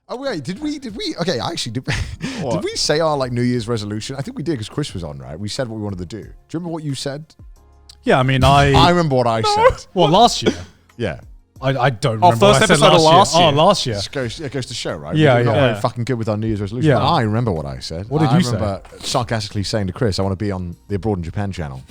Oh wait, did we? Okay, actually, did we say our like New Year's resolution? I think we did because Chris was on, right? We said what we wanted to do. Do you remember what you said? Yeah, I mean, I remember what I said. Well, last year. Yeah. I don't remember. First episode of last year. Oh, last year. It goes to show, right? Yeah, We're not yeah. very fucking good with our New Year's resolution. Yeah. But I remember what I said. What did you say? I remember sarcastically saying to Chris, I want to be on the Abroad in Japan channel.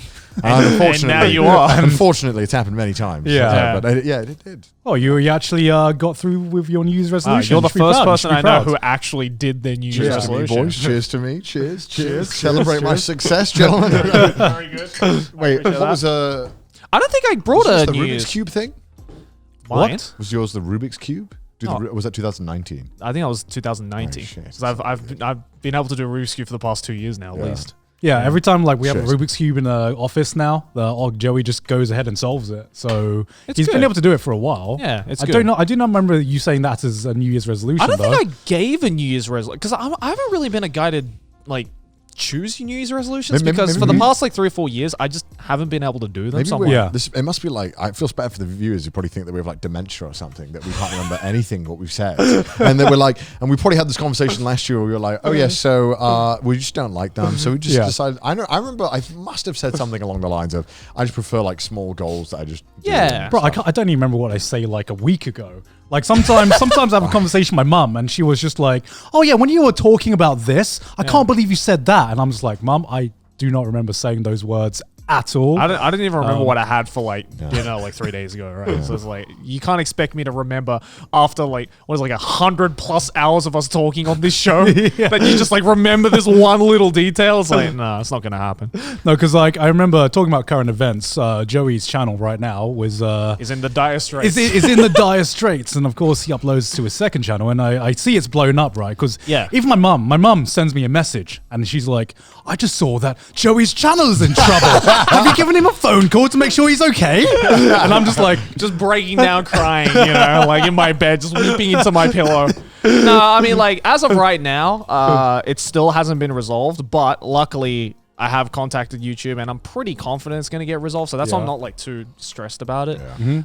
Unfortunately, now you are. Unfortunately, it's happened many times. Yeah. But it did. Oh, you actually got through with your New Year's resolution. You're the first proud. person I know proud. who actually did their New Year's Cheers to me, resolution. boys. Cheers to me. Cheers. Cheers. Celebrate my Cheers. success, gentlemen. Very good. Wait, what was I don't think I brought was a the New Rubik's Year's. Cube thing? Mine? Was yours the Rubik's Cube? Was that 2019? I think that was 2019. Oh, shit. 'Cause I've been able to do a Rubik's Cube for the past 2 years now, at least. Yeah, every time like we have a Shit. Rubik's Cube in the office now, Joey just goes ahead and solves it. So It's he's been good. able to do it for a while. Yeah, it's I good. don't know. I do not remember you saying that as a New Year's resolution. I don't though. think I gave a New Year's resolution because I haven't really been a guy to like choose your New Year's resolutions because for the past like 3 or 4 years I just haven't been able to do them. Maybe So I'm we're- like, it must be like, I feel bad for the viewers who probably think that we have like dementia or something, that we can't remember anything what we've said. And then we're like, and we probably had this conversation last year where we were like, oh yeah, so we just don't like them. So we just decided, I remember I must have said something along the lines of, I just prefer like small goals that I just do. Yeah. Bro, I don't even remember what I say like a week ago. Like sometimes I have a conversation with my mum and she was just like, oh yeah, when you were talking about this, I can't believe you said that. And I'm just like, Mum, I do not remember saying those words at all. I didn't even remember what I had for like dinner like 3 days ago, right? So it's like you can't expect me to remember after like what is it, like 100+ hours of us talking on this show that you just like remember this one little detail. It's like no, it's not gonna happen. No, because like I remember talking about current events. Joey's channel right now was Is in the dire straits. is in the dire straits, and of course he uploads to his second channel, and I see it's blown up, right? Because even my mum sends me a message, and she's like, I just saw that Joey's channel is in trouble. Have you given him a phone call to make sure he's okay? And I'm just like, just breaking down crying, like in my bed, just weeping into my pillow. No, I mean, like, as of right now, it still hasn't been resolved, but luckily I have contacted YouTube and I'm pretty confident it's going to get resolved. So that's why I'm not like too stressed about it.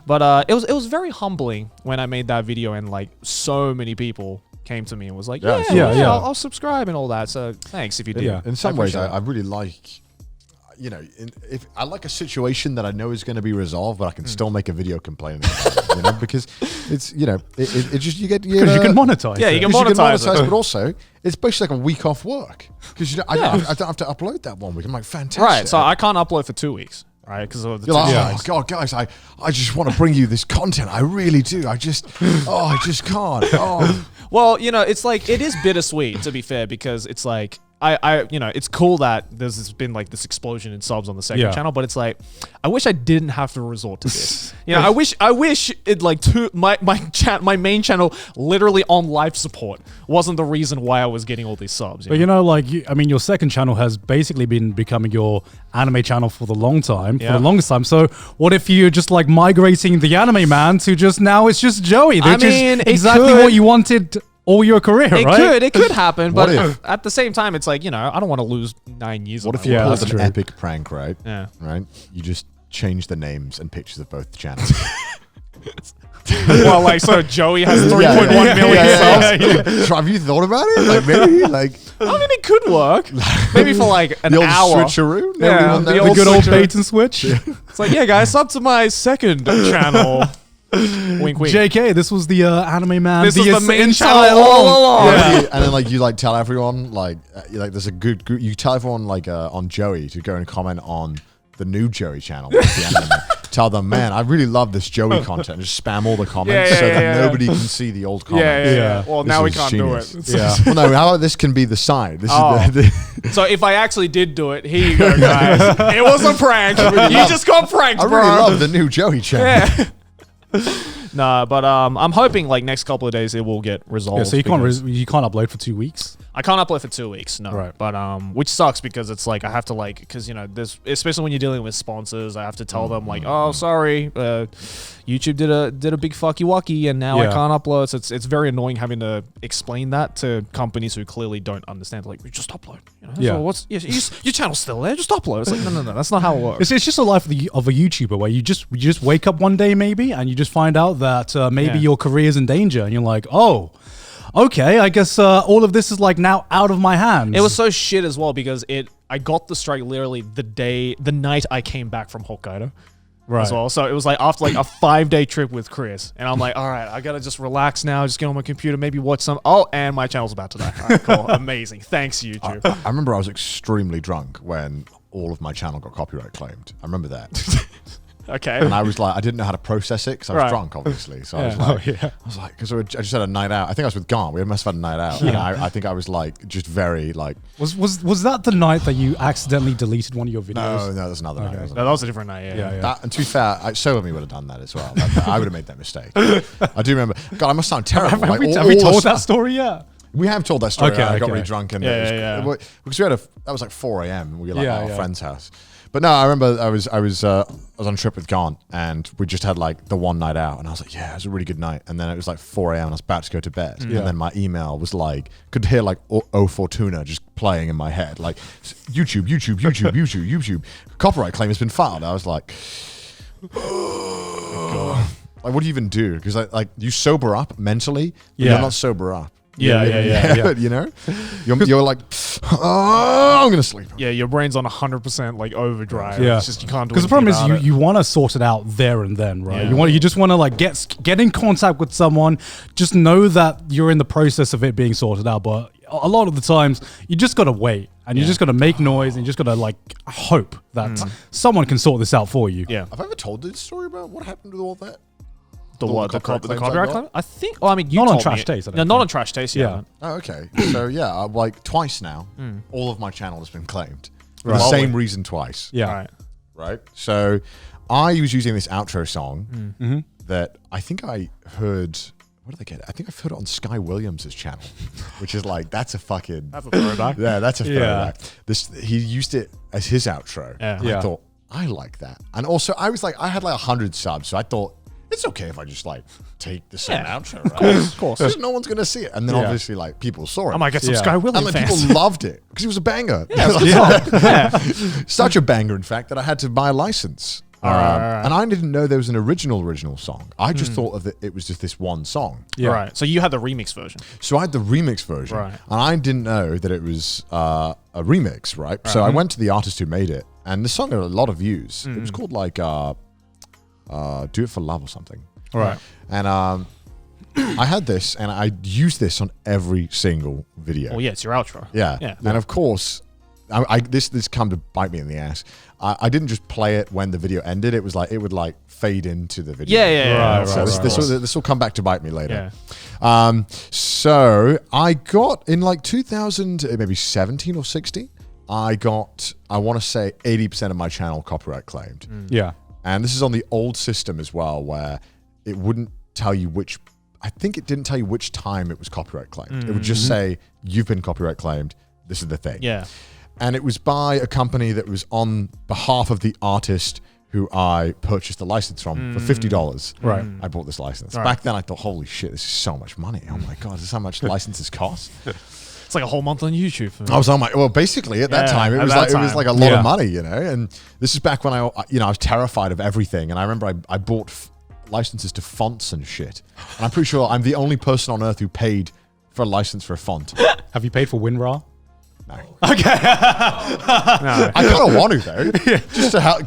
But it was very humbling when I made that video and like so many people came to me and was like, I'll subscribe and all that. So thanks if you did. Yeah. In some ways, I really like, if I like a situation that I know is going to be resolved, but I can still make a video complaining about it, because it's, it just, you can monetize. Yeah, it. you can monetize it. but also it's basically like a week off work because I don't have to upload that 1 week. I'm like, fantastic. Right, so I can't upload for 2 weeks. Right, because of the you're like, oh god, guys, I just want to bring you this content. I really do. I just can't. Oh. Well, it's like it is bittersweet to be fair because it's like it's cool that there's been like this explosion in subs on the second channel, but it's like I wish I didn't have to resort to this. I wish it like my main channel literally on life support wasn't the reason why I was getting all these subs. But your second channel has basically been becoming your anime channel for the longest time. So what if you're just like migrating the anime man to just now it's just Joey? Which is exactly what you wanted all your career, right? It could happen, but at the same time, it's like, I don't want to lose 9 years. What if you pulled an epic prank, right? Yeah. Right? You just change the names and pictures of both the channels. Well, like, so Joey has 3.1 million subs. So have you thought about it? Like, maybe, like... I mean, it could work. Maybe for like an the old hour. switcheroo? The good old bait and switch. It's like, guys, sub to my second channel. Wink, wink. JK, this was the anime man. This is the main channel all along. Yeah. And then like you like tell everyone like there's a good group. You tell everyone like on Joey to go and comment on the new Joey channel. The anime. Tell them, man, I really love this Joey content. Just spam all the comments so that nobody can see the old comments. Yeah. Well, now we can't genius. do it. Yeah. Well, no. How about this can be the side? This is So if I actually did do it, here you go, guys. It was a prank. You just got pranked, bro. I really love the new Joey channel. Yeah. Nah, but I'm hoping like next couple of days it will get resolved. Yeah, so you can't upload for 2 weeks. I can't upload for 2 weeks, no. Right. But which sucks because it's like I have to like because there's especially when you're dealing with sponsors, I have to tell them like, oh sorry, YouTube did a big fucky wucky and now I can't upload. So it's very annoying having to explain that to companies who clearly don't understand. Like, we just upload. So your channel's still there, just upload. It's like no, that's not how it works. It's just a life of a YouTuber where you just wake up one day maybe and you just find out that maybe your career is in danger and you're like, oh, okay, I guess all of this is like now out of my hands. It was so shit as well because I got the strike literally the night I came back from Hokkaido. right. As well. So it was like after like a 5-day trip with Chris. And I'm like, all right, I got to just relax now. Just get on my computer, maybe watch some. Oh, and my channel's about to die. All right, cool. Amazing. Thanks, YouTube. I remember I was extremely drunk when all of my channel got copyright claimed. I remember that. Okay. And I was like, I didn't know how to process it because I was Right. drunk, obviously. So Yeah. I was like, because I just had a night out. I think I was with Garnt. We must have had a night out. And I think I was like, just very like. Was that the night that you accidentally deleted one of your videos? No, there's another night. No, that was a different night. Yeah. Yeah. And to be fair, so of me would have done that as well. I would have made that mistake. I do remember. God, I must sound terrible. Have Like, we told that story yet? We have told that story. Okay, I got okay. really drunk and Yeah. because we had that was like 4 a.m. We were like at our Yeah. friend's house. But no, I remember I was on a trip with Garnt and we just had like the one night out and I was like, yeah, it was a really good night. And then it was like 4 a.m. and I was about to go to bed. Yeah. And then my email was like, could hear like O Fortuna just playing in my head, like YouTube. Copyright claim has been filed. I was like, oh. Like, what do you even do? Because like you sober up mentally, but Yeah. you're not sober up. Yeah. You know, you're like, oh, I'm gonna sleep. Yeah, your brain's on 100% like overdrive. Yeah. It's just you can't do Because the problem is anything about you want to sort it out there and then, right? Yeah. You just want to like get in contact with someone. Just know that you're in the process of it being sorted out. But a lot of the times you just gotta wait and you just gotta make noise and you just gotta like hope that someone can sort this out for you. Yeah. Have I ever told this story about what happened with all that? The All what? the The copyright claims I copyright got? claim? I think. Oh, I mean, you Not on told Trash me. Taste, I don't No, not think. on Trash Taste. Yeah. Yeah. Oh, okay. So yeah, like twice now, all of my channel has been claimed for the Right. same reason twice. Yeah. All right. Right. So I was using this outro song that I think I heard. Where did I get it? I think I've heard it on Sky Williams' channel, which is like that's a fucking That's a throwback. yeah, that's a Yeah. throwback. He used it as his outro. Yeah. And Yeah. I thought I like that, and also I was like I had like 100 subs, so I thought it's okay if I just like take the same Yeah. outro, right? Of course. Because no one's gonna see it, and then Yeah. obviously like people saw it. I might get some Yeah. Sky and Williams like fans. people loved it because it was a banger. Yeah. Such a banger, in fact, that I had to buy a license. Alright. And I didn't know there was an original song. I just thought of it was just this one song. Yeah. Right. So you had the remix version. So I had the remix version, Right. and I didn't know that it was a remix, right? So I went to the artist who made it, and the song had a lot of views. It was called like "Do It for Love" or something. Right. And I had this, and I used this on every single video. Oh yeah, it's your outro. Yeah. Yeah. And of course, this come to bite me in the ass. I didn't just play it when the video ended. It was like it would like fade into the video. Yeah. Right, So right, this will come back to bite me later. Yeah. So I got in like 2000, maybe 17 or 16. I want to say 80% of my channel copyright claimed. Yeah. And this is on the old system as well, where it wouldn't tell you which. I think it didn't tell you which time it was copyright claimed. It would just say you've been copyright claimed. This is the thing. Yeah. And it was by a company that was on behalf of the artist who I purchased the license from for $50. Right. I bought this license. Right. Back then I thought, holy shit, this is so much money. Oh my God, this is how much licenses cost. It's like a whole month on YouTube for me. I was on well, basically at that Yeah, time, it at was that like, it was time. like a lot Yeah. of money, you know? And this is back when I was terrified of everything. And I remember I bought licenses to fonts and shit. And I'm pretty sure I'm the only person on earth who paid for a license for a font. Have you paid for WinRAR? No. Okay. I kind of want to though,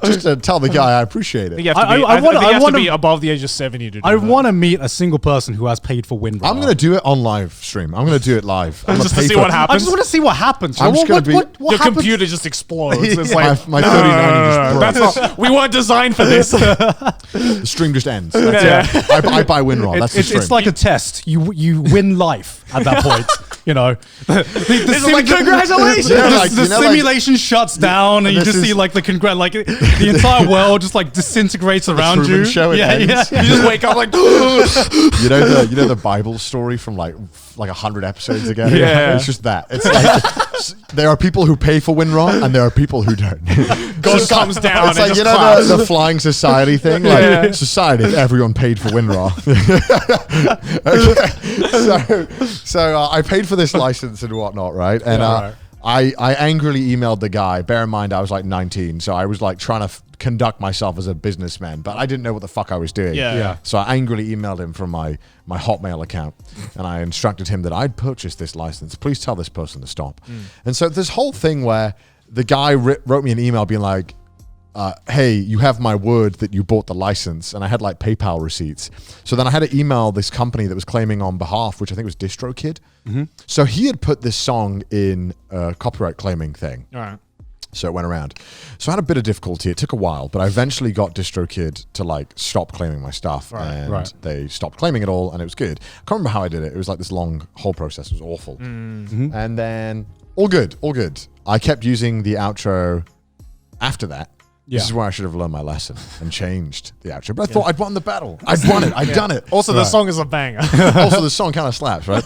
just to tell the guy I appreciate it. You have to be, I wanna- think you I have wanna- to be above the age of 70 to do I that. want to meet a single person who has paid for WinRAR. I'm gonna do it on live stream. I'm gonna do it live. I'm Just gonna to pay see for what it. I happens. just want to see what happens. I'm just gonna be- what Your happens? computer just explodes. It's My like, my 3090 just broke. that's not, we weren't designed for this. The stream just ends. That's it. I buy WinRAR. That's the stream. It's like a test. You win life at that point. You know, This is like, congratulations. Yeah, like, the you know, like- simulation shuts down, and you this just is- see like the entire world just like disintegrates around Truman you. Show, it ends. You just wake up like, you know the Bible story from like 100 episodes ago. Yeah. It's just that. It's like there are people who pay for WinRAR and there are people who don't. God comes down It's and like just the flying society thing. Like Yeah. society, if everyone paid for WinRAR. Okay. So I paid for this license and whatnot, right? And Yeah, right. I angrily emailed the guy. Bear in mind, I was like 19, so I was like trying to conduct myself as a businessman, but I didn't know what the fuck I was doing. Yeah. So I angrily emailed him from my Hotmail account, and I instructed him that I'd purchased this license. Please tell this person to stop. And so this whole thing where the guy wrote me an email being like, hey, you have my word that you bought the license, and I had like PayPal receipts. So then I had to email this company that was claiming on behalf, which I think was DistroKid. So he had put this song in a copyright claiming thing. All right. So it went around. So I had a bit of difficulty. It took a while, but I eventually got DistroKid to like stop claiming my stuff, and they stopped claiming it all, and it was good. I can't remember how I did it. It was like this long whole process. It was awful. And then all good. I kept using the outro after that. This is where I should have learned my lesson and changed the outro. But I thought I'd won the battle. I'd won it. I'd done it. Also, the song is a banger. Also, the song kind of slaps, right?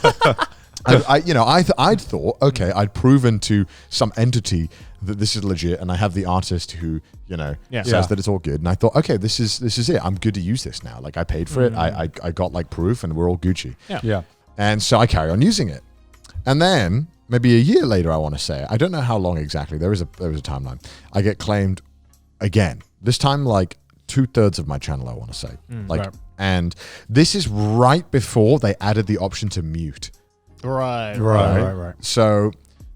I'd thought, okay, I'd proven to some entity that this is legit, and I have the artist who, says that it's all good. And I thought, okay, this is it. I'm good to use this now. Like I paid for it. I got like proof, and we're all Gucci. Yeah. And so I carry on using it. And then maybe a year later, I want to say, I don't know how long exactly. There was a timeline. I get claimed again. This time, like 2/3 of my channel, I want to say. And this is right before they added the option to mute. Right. So,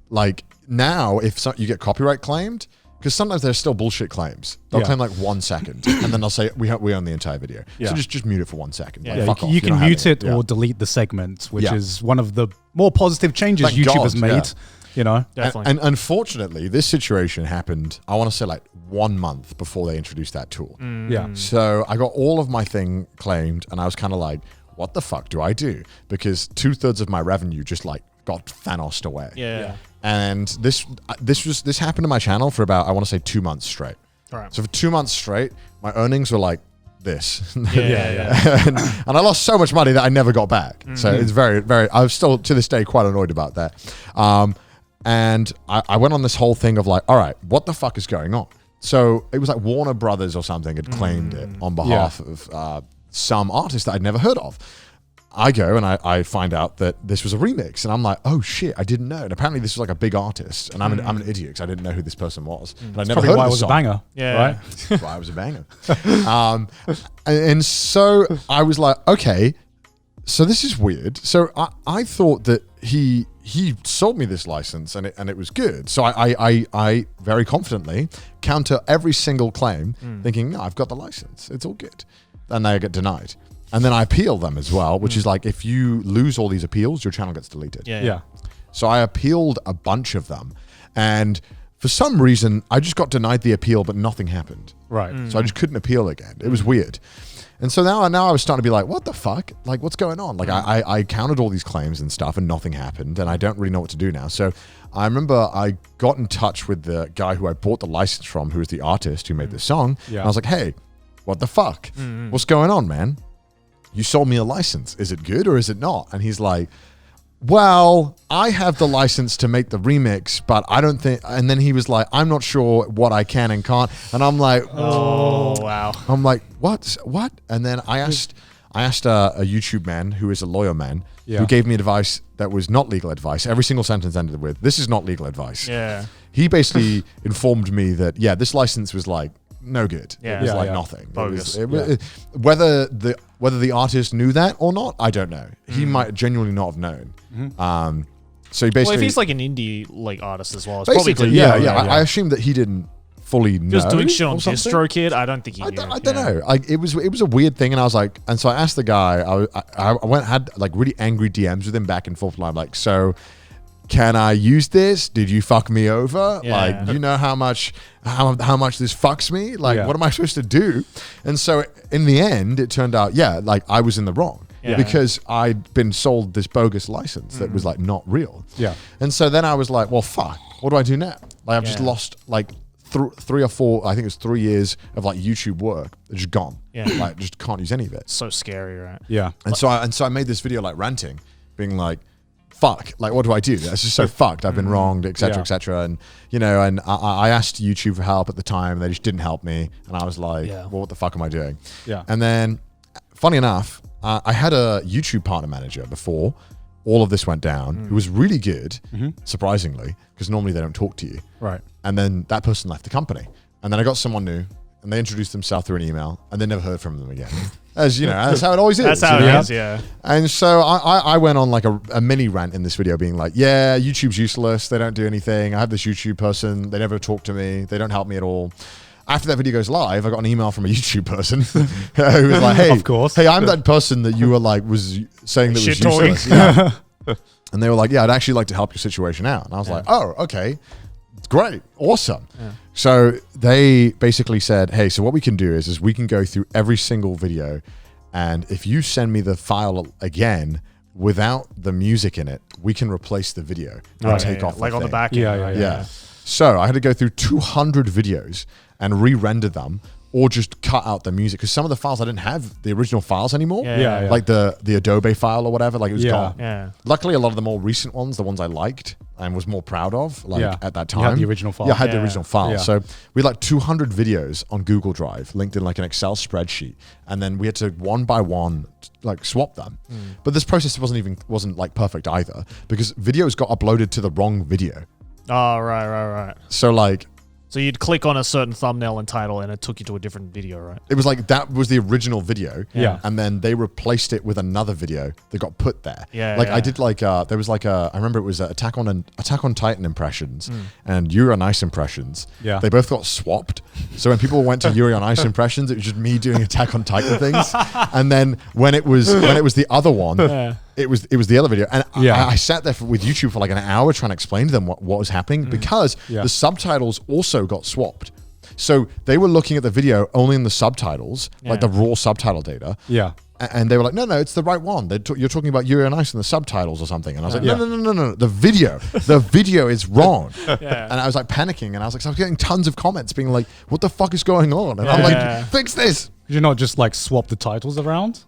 like now, if you get copyright claimed, because sometimes there's still bullshit claims. They'll claim like 1 second, and then they'll say we own the entire video. So just mute it for 1 second. Like, fuck off. You can mute it or delete the segment, which is one of the more positive changes Thank YouTube God, has made. Definitely. And unfortunately, this situation happened, I want to say like 1 month before they introduced that tool. So I got all of my thing claimed, and I was kind of like, what the fuck do I do? Because 2/3 of my revenue just like got Thanos'd away. And this happened to my channel for about, I want to say 2 months straight. Right. So for 2 months straight, my earnings were like this. and I lost so much money that I never got back. So it's very, very, I'm still to this day quite annoyed about that. And I went on this whole thing of like, all right, what the fuck is going on? So it was like Warner Brothers or something had claimed it on behalf of some artist that I'd never heard of. I go and I find out that this was a remix, and I'm like, oh shit, I didn't know. And apparently this was like a big artist, and I'm an idiot because I didn't know who this person was. And I never heard why of it was a banger. Yeah. Right? Why it was a banger. And so I was like, okay, so this is weird. So I thought that he sold me this license and it was good. So I very confidently counter every single claim, thinking, no, I've got the license. It's all good. And they get denied. And then I appeal them as well, which is like, if you lose all these appeals, your channel gets deleted. Yeah. So I appealed a bunch of them. And for some reason, I just got denied the appeal, but nothing happened. Right. So I just couldn't appeal again. It was weird. And so now I was starting to be like, what the fuck? Like, what's going on? Like, I counted all these claims and stuff, and nothing happened, and I don't really know what to do now. So I remember I got in touch with the guy who I bought the license from, who was the artist who made this song. And I was like, hey, what the fuck? What's going on, man? You sold me a license. Is it good or is it not? And he's like, well, I have the license to make the remix, but I don't think. And then he was like, I'm not sure what I can and can't. And I'm like, oh wow. I'm like, what? And then I asked a YouTube man who is a lawyer man who gave me advice that was not legal advice. Every single sentence ended with, this is not legal advice. Yeah. He basically informed me that, this license was like no good. Yeah. It was like nothing. Bogus. Whether the artist knew that or not, I don't know. He might genuinely not have known. So he basically, well, if he's like an indie like artist as well, it's basically, probably I assumed that he didn't fully know. Just doing shit on or something. DistroKid, I don't think he knew. I don't know. Like it was a weird thing, and I was like, and so I asked the guy. I had like really angry DMs with him back and forth. I'm like, so can I use this? Did you fuck me over? Yeah. Like, you know how much this fucks me? Like, what am I supposed to do? And so in the end, it turned out, like I was in the wrong. Because I'd been sold this bogus license that was like not real. And so then I was like, well, fuck, what do I do now? Like I've just lost like 3 or 4, I think it was 3 years of like YouTube work. It's just gone. Like just can't use any of it. So scary, right? Yeah. And so I made this video like ranting, being like, fuck, like what do I do? That's just so fucked. I've been wronged, etc., etc. And and I asked YouTube for help at the time. They just didn't help me, and I was like, well, what the fuck am I doing? And then, funny enough, I had a YouTube partner manager before all of this went down, who was really good, surprisingly, because normally they don't talk to you. Right. And then that person left the company, and then I got someone new. and they introduced themselves through an email, and they never heard from them again. As you know, that's how it always is. That's how it is, yeah. And so I went on like a mini rant in this video being like, yeah, YouTube's useless. They don't do anything. I have this YouTube person. They never talk to me. They don't help me at all. After that video goes live, I got an email from a YouTube person who was like, hey, of course. Hey, I'm that person that you were like, was saying that Shit was useless. Yeah. And they were like, yeah, I'd actually like to help your situation out. And I was like, oh, okay. Great. Awesome. Yeah. So they basically said, hey, so what we can do is we can go through every single video. And if you send me the file again without the music in it, we can replace the video and take off like on the back end. Yeah. So I had to go through 200 videos and re-render them or just cut out the music because some of the files I didn't have the original files anymore. Like the Adobe file or whatever, like it was gone. Yeah. Luckily, a lot of the more recent ones, the ones I liked and was more proud of, like at that time. You had the original file. Yeah, I had the original file. So we had like 200 videos on Google Drive linked in like an Excel spreadsheet. And then we had to one by one like swap them. But this process wasn't like perfect either because videos got uploaded to the wrong video. Oh, right. So like, so you'd click on a certain thumbnail and title and it took you to a different video, right? it was like that was the original video. Yeah. And then they replaced it with another video that got put there. Yeah, Like yeah. I did like, there was like I remember it was Attack on Titan impressions and Yuri on Ice impressions. Yeah. They both got swapped. So when people went to Yuri on Ice impressions, it was just me doing Attack on Titan things. And then when it was the other one, it was the other video. And I sat there with YouTube for like an hour trying to explain to them what was happening because the subtitles also got swapped. So they were looking at the video only in the subtitles, like the raw subtitle data. Yeah. And they were like, no, it's the right one. You're talking about Yuri on Ice in the subtitles or something. And I was like, no. The video is wrong. And I was like panicking. And I was like, so I was getting tons of comments being like, what the fuck is going on? And I'm like, fix this. Did you not just like swap the titles around?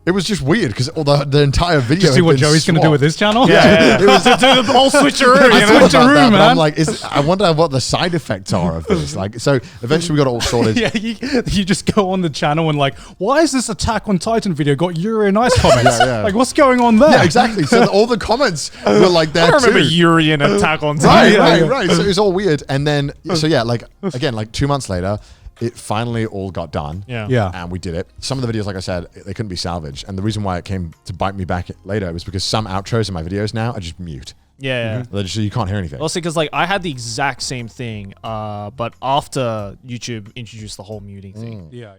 It was just weird because the entire video. Did you see what Joey's going to do with his channel? Yeah. It was to do the whole switcheroo. Switcheroo, man. I'm like, I wonder what the side effects are of this. Like, so eventually we got it all sorted. You just go on the channel and like, why is this Attack on Titan video got Yuri and Ice comments? Like, what's going on there? Yeah, exactly. So all the comments were like that. I remember Yuri and Attack on Titan. Titan. Right. So it was all weird. And then, like again, like 2 months later, it finally all got done. Yeah. And we did it. Some of the videos, like I said, they couldn't be salvaged. And the reason why it came to bite me back later was because some outros in my videos now are just mute. Yeah. You can't hear anything. Also, because like I had the exact same thing, but after YouTube introduced the whole muting thing. Yeah.